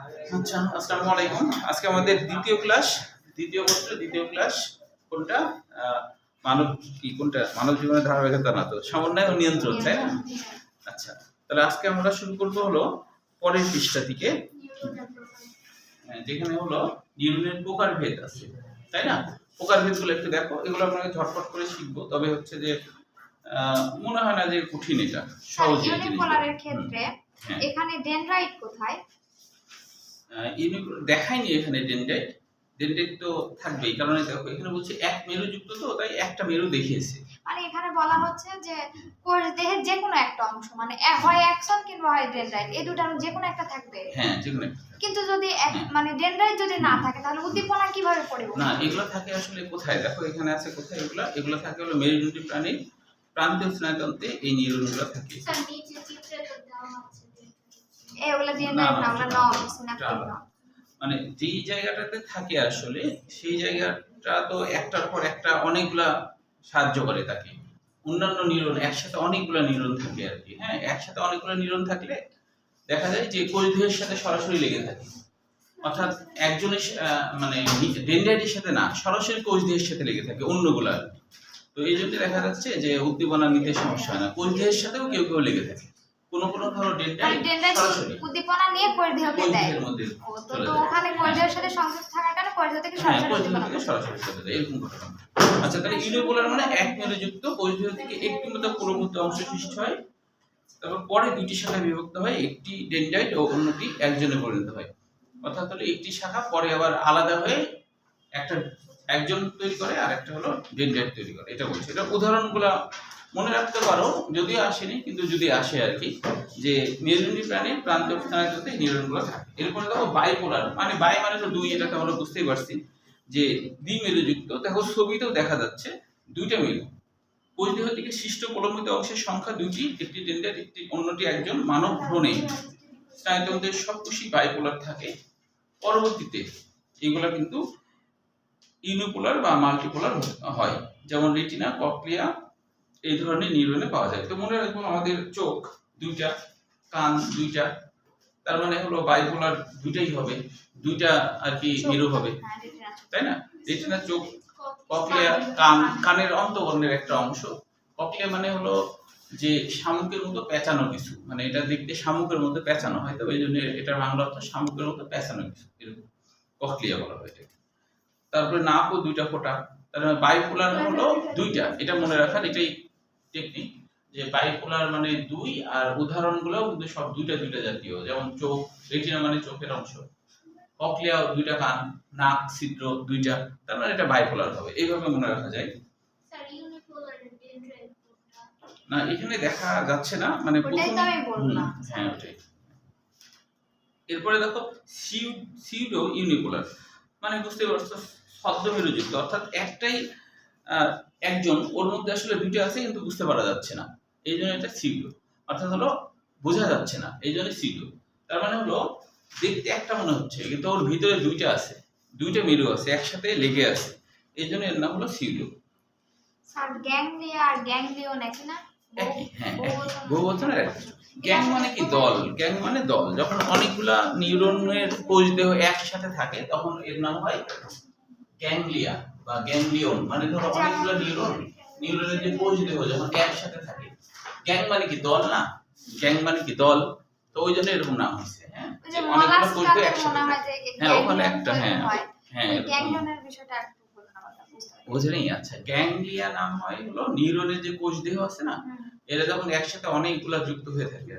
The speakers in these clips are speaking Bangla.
আচ্ছা, আসসালামু আলাইকুম। আজকে আমাদের দ্বিতীয় ক্লাস, দ্বিতীয় পত্র, দ্বিতীয় ক্লাস। কোনটা? মানব কোনটা? মানব জীবনের ধারাবাহিকতা না তো সমন্বয় ও নিয়ন্ত্রণ, তাই না? আচ্ছা, তাহলে আজকে আমরা শুরু করব হলো পরের পৃষ্ঠা থেকে, যেখানে হলো নিউরনের প্রকারভেদ আছে, তাই না? প্রকারভেদগুলো একটু দেখো, এগুলো আমরা ঝটপট করে শিখবো। তবে হচ্ছে যে মনে হয় না যে কঠিন, এটা সহজ। ইউনিপোলারের ক্ষেত্রে এখানে ডেনড্রাইট কোথায়? দেখায়নি এখানে ডেনড্রাইট। ডেনড্রাইট তো থাকবেই, কারণ দেখো এখানে বলছে এক মেরুযুক্ত, তো তাই একটা মেরু দেখিয়েছে। মানে এখানে বলা হচ্ছে যে কোষ দেহের যে কোনো একটা অংশ, মানে হয় অ্যাক্সন কিংবা হয় ডেনড্রাইট, এই দুটার যে কোনো একটা থাকবে। হ্যাঁ, যে কোনো একটা। কিন্তু যদি মানে ডেনড্রাইট যদি না থাকে তাহলে উদ্দীপনা কিভাবে পড়বে? না, এগুলো থাকে আসলে কোথায়? দেখো এখানে আছে কোথায় এগুলো? এগুলো থাকে হলো মেরুদণ্ডী প্রাণীর প্রান্তীয় স্নায়ুতন্ত্রে, এই নিউরনগুলো থাকে। স্যার নিচে চিত্রে তো দেওয়া আছে এগুলো ডেনড্রাইট না, আমরা নাও সিনাপটিক না, মানে যেই জায়গাটাতে থাকে আসলে সেই জায়গাটা তো একটার পর একটা অনেকগুলা সাহায্য করে তাকে। অন্যান্য নিউরন একসাথে অনেকগুলো নিউরন থাকে আর কি। হ্যাঁ, একসাথে অনেকগুলো নিউরন থাকলে দেখা যায় যে কোষদেহের সাথে সরাসরি লেগে থাকে। অর্থাৎ একজনের মানে ডেনড্রাইটের সাথে না, সরাসরি কোষদেহের সাথে লেগে থাকে অন্যগুলা। তো এই জন্য দেখা যাচ্ছে যে উদ্দীপনা নিতে সমস্যা হয় না, কোষদেহের সাথেও কেউ কেউ লেগে থাকে। কোন কোন ধরো ডেনড্রাইট সরাসরি উদ্দীপনা নিয়ে কোষদেহকে দেয়। মধ্যে তো ওখানে কোষদেহের সাথে সংযুক্ত থাকার কারণে কোষদেহ থেকে সরাসরি চলে যায়, এরকম ঘটনা। আচ্ছা, তাহলে ইউনিপোলার মানে এক মেরুযুক্ত, কোষদেহ থেকে একটি মতো পুরোভূত অংশ সৃষ্টি হয়, তারপর পরে দুইটি শাখায় বিভক্ত হয়, একটি ডেনড্রাইট ও অন্যটি একজনে পরিণত হয়। অর্থাৎ হলো একটি শাখা পরে আবার আলাদা হয়ে একটা একজন তৈরি করে, আর একটা হলো ডেনড্রাইট তৈরি করে। এটা বলছে। এটা উদাহরণগুলো মনে রাখতে পারো, যদিও আসেনি কিন্তু যদি আসে আর কি, যে মেরুদণ্ডী প্রাণীর প্রান্তীয় স্নায়ুতন্ত্রে নিউরনগুলো থাকে। এরপরে দেখো বাইপোলার, মানে বাই মানে তো দুই, এটা তো আমরা বুঝতেই পারছি যে দ্বিমেরুযুক্ত। দেখো ছবিতেও দেখা যাচ্ছে দুইটা মেরু। কোষদেহ থেকে সৃষ্ট প্রলম্বিত অংশের সংখ্যা দুইটি, একটি ডেনড্রাইট, একটি অন্যটি একজন। মানব ভ্রূণে স্নায়ুতন্ত্রের সব কোষই বাইপোলার থাকে। পরবর্তীতে এগুলা কিন্তু ইউনিপোলার বা মাল্টিপোলার হয়, যেমন রেটিনা, কর্নিয়া এই ধরনের নিউরনে পাওয়া যায়। তো মনে রাখবো আমাদের চোখ দুইটা, কান দুইটা, তার মানে হলো বাইপোলার দুইটাই হবে, দুইটা আর কি মেরু হবে, তাই না? রেটিনা চোখ, কর্নিয়া কান, কানের অন্তবর্ণের একটা অংশ। কর্নিয়া মানে হলো যে শামুকের মতো পেঁচানো কিছু, মানে এটা দেখতে শামুকের মতো পেঁচানো হয়, তো এই জন্য এটার বাংলা অর্থ শামুকের মতো পেঁচানো কিছু, এরকম কর্নিয়া বলা হয় এটাকে। তারপরে নাকও দুইটা ফোঁটা, তার মানে বাইপোলার হলো দুইটা। এটা মনে রাখার এটাই টেকনিক, যে বাইপোলার মানে দুই, আর উদাহরণগুলো কিন্তু সব দুইটা দুইটা জাতীয়, যেমন চোখ, রেটিনা মানে চোখের অংশ, কর্নিয়া দুইটা, কান, নাক ছিদ্র দুইটা, তার মানে এটা বাইপোলার হবে। এইভাবে মনে রাখা যায়। না, এখানে দেখা যাচ্ছে না, মানে প্রথম। হ্যাঁ, ওটাই। এরপরে দেখো সিউডো ইউনিপোলার, মানে বুঝতে পারছো শব্দ মেরুযুক্ত, অর্থাৎ একটাই একজন, ওর মধ্যে আসলে দুইটা আছে কিন্তু বুঝতে পারা যাচ্ছে না, এই জন্য এটা সিউডো। অর্থাৎ হলো বোঝা যাচ্ছে না, এই জন্য সিউডো। তার মানে হলো দেখতে একটা মনে হচ্ছে কিন্তু ওর ভিতরে দুইটা আছে, দুইটা মেরু আছে, একসাথে লেগে আছে, এই জন্য এর নাম হলো সিউডো। স্যার গ্যাংলিয়া আর গ্যাংলিয়ন একই না? একই, হ্যাঁ, বহুবচনের একটা। গ্যাং মানে কি? দল। গ্যাং মানে দল। যখন অনেকগুলা নিউরনের কোষদেহ একসাথে থাকে তখন এর নাম হয় গ্যাংলিয়া বা গ্যাংলিয়ন। মানে ধরো অনেকগুলা নিউরনের যে কোষদেহ যখন একসাথে থাকে, গ্যাং মানে কি? দল না? গ্যাং মানে কি? দল। তো ওই জন্য এরকম নাম হয়েছে। হ্যাঁ, অনেকগুলো কোষদেহ একসাথে থাকে। হ্যাঁ, ওখানে একটা, হ্যাঁ হ্যাঁ, গ্যাংলিয়নের বিষয়টা একটু বলুন আমাকে। বুঝলেই? আচ্ছা, গ্যাংলিয়া নাম হয় হলো নিউরনের যে কোষদেহ আছে না, এরা যখন একসাথে অনেকগুলা যুক্ত হয়ে থাকে,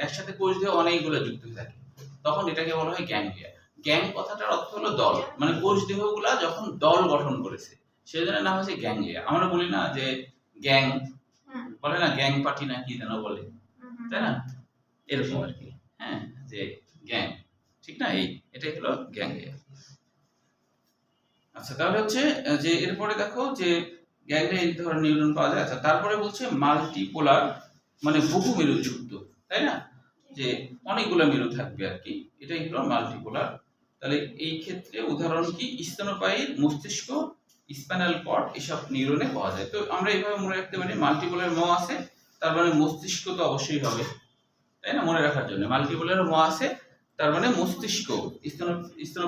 একসাথে কোষদেহ অনেকগুলা যুক্ত হয়ে থাকে, তখন এটাকে বলা হয় গ্যাংলিয়া। গ্যাং কথাটার অর্থ হলো দল, মানে কোষদেহগুলা যখন দল গঠন করেছে সেজন্য নাম হচ্ছে গ্যাংলিয়া। আমরা বলি না যে গ্যাং, বলে না গ্যাং পার্টি না কি যেন বলে, তাই না? এরকম আর কি। হ্যাঁ, যে গ্যাং, ঠিক না? এটাই হলো গ্যাংলিয়া। আচ্ছা, তাহলে হচ্ছে যে এরপরে দেখো যে গ্যাংলিয়া এই ধরনের নিউরন পাওয়া যায়। আচ্ছা, তারপরে বলছে মাল্টিপোলার, মানে বহু মেরুযুক্ত, তাই না? যে অনেকগুলো মেরু থাকবে আর কি, এটাই হলো মাল্টিপোলার। তাহলে এই ক্ষেত্রে উদাহরণ কি? স্তন্যপায়ীর মস্তিষ্ক, স্পাইনাল কর্ড, এসব নিউরনে পাওয়া যায়। তো আমরা এইভাবে মনে রাখতে পারি মাল্টিপোলার ম আছে, তার মানে মস্তিষ্ক তো অবশ্যই হবে, তাই না? মনে রাখার জন্য মাল্টিপোলার ম আছে, তার মানে মস্তিষ্ক স্তন